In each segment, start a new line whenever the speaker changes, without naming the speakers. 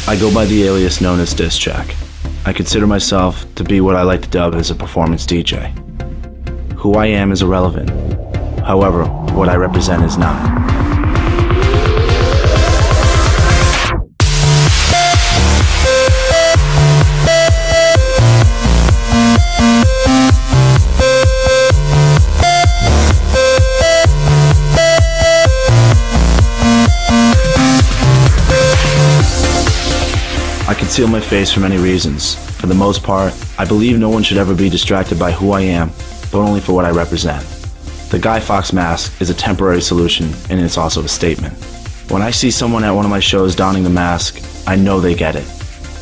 I go by the alias known as DSK. I consider myself to be what I like to dub as a performance DJ. Who I am is irrelevant. However, what I represent is not. I conceal my face for many reasons. For the most part, I believe no one should ever be distracted by who I am, but only for what I represent. The Guy Fawkes mask is a temporary solution, and it's also a statement. When I see someone at one of my shows donning the mask, I know they get it.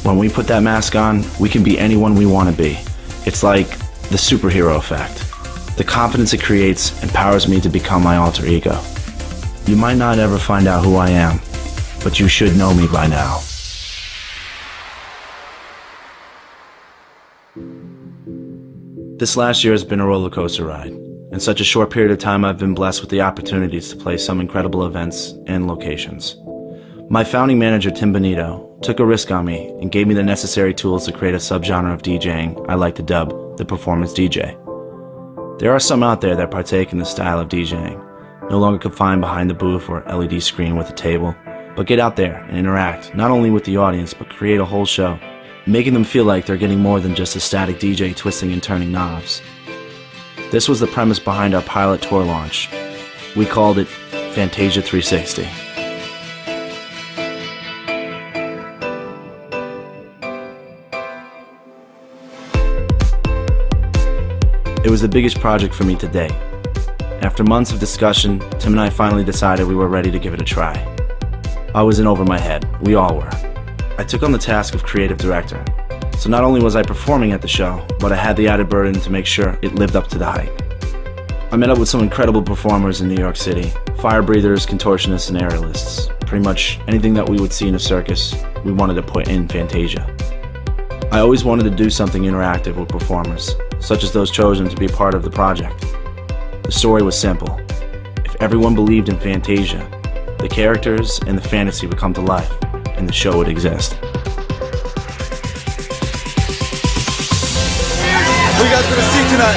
When we put that mask on, we can be anyone we want to be. It's like the superhero effect. The confidence it creates empowers me to become my alter ego. You might not ever find out who I am, but you should know me by now. This last year has been a roller coaster ride. In such a short period of time, I've been blessed with the opportunities to play some incredible events and locations. My founding manager, Tim Bonito, took a risk on me and gave me the necessary tools to create a subgenre of DJing I like to dub the performance DJ. There are some out there that partake in the style of DJing, no longer confined behind the booth or LED screen with a table, but get out there and interact not only with the audience, but create a whole show, making them feel like they're getting more than just a static DJ twisting and turning knobs. This was the premise behind our pilot tour launch. We called it Fantasia 360. It was the biggest project for me to date. After months of discussion, Tim and I finally decided we were ready to give it a try. I was in over my head. We all were. I took on the task of creative director. So not only was I performing at the show, but I had the added burden to make sure it lived up to the hype. I met up with some incredible performers in New York City, fire breathers, contortionists, and aerialists. Pretty much anything that we would see in a circus, we wanted to put in Fantasia. I always wanted to do something interactive with performers, such as those chosen to be part of the project. The story was simple. If everyone believed in Fantasia, the characters and the fantasy would come to life, and the show would exist.
What you guys gonna see tonight?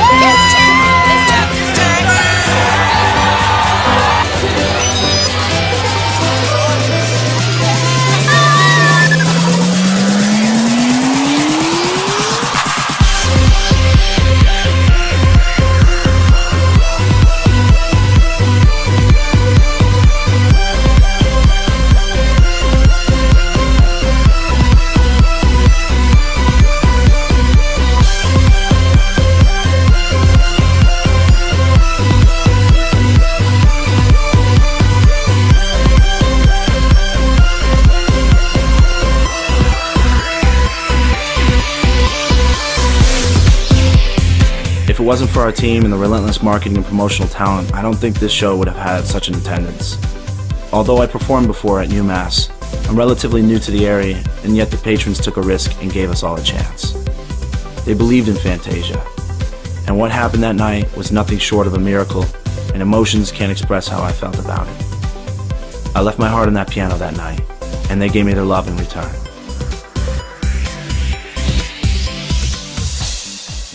If it wasn't for our team and the relentless marketing and promotional talent, I don't think this show would have had such an attendance. Although I performed before at UMass, I'm relatively new to the area, and yet the patrons took a risk and gave us all a chance. They believed in Fantasia, and what happened that night was nothing short of a miracle, and emotions can't express how I felt about it. I left my heart on that piano that night, and they gave me their love in return.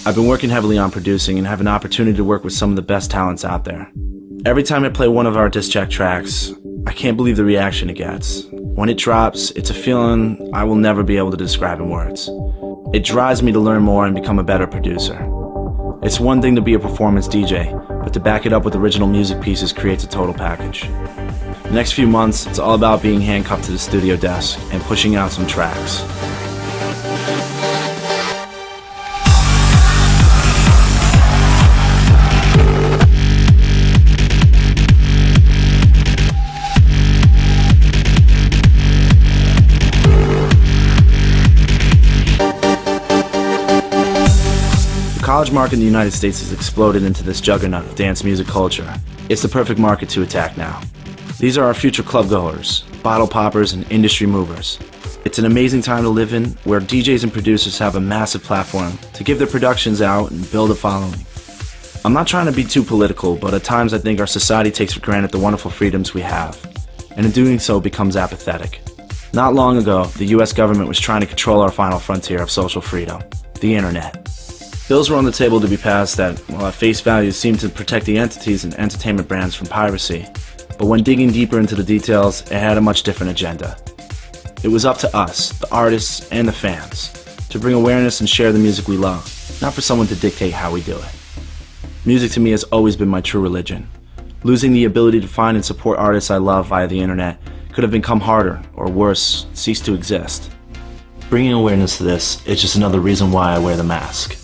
I've been working heavily on producing and have an opportunity to work with some of the best talents out there. Every time I play one of our disc check tracks, I can't believe the reaction it gets. When it drops, it's a feeling I will never be able to describe in words. It drives me to learn more and become a better producer. It's one thing to be a performance DJ, but to back it up with original music pieces creates a total package. The next few months, it's all about being handcuffed to the studio desk and pushing out some tracks. The college market in the United States has exploded into this juggernaut of dance music culture. It's the perfect market to attack now. These are our future club goers, bottle poppers, and industry movers. It's an amazing time to live in, where DJs and producers have a massive platform to give their productions out and build a following. I'm not trying to be too political, but at times I think our society takes for granted the wonderful freedoms we have, and in doing so becomes apathetic. Not long ago, the US government was trying to control our final frontier of social freedom, the internet. Bills were on the table to be passed that, while at face value, seemed to protect the entities and entertainment brands from piracy. But when digging deeper into the details, it had a much different agenda. It was up to us, the artists and the fans, to bring awareness and share the music we love, not for someone to dictate how we do it. Music to me has always been my true religion. Losing the ability to find and support artists I love via the internet could have become harder, or worse, cease to exist. Bringing awareness to this is just another reason why I wear the mask.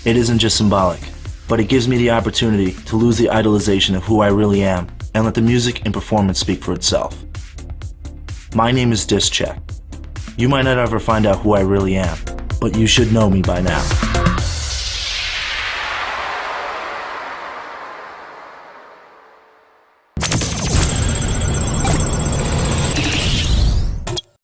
It isn't just symbolic, but it gives me the opportunity to lose the idolization of who I really am and let the music and performance speak for itself. My name is DSK CHK. You might not ever find out who I really am, but you should know me by now.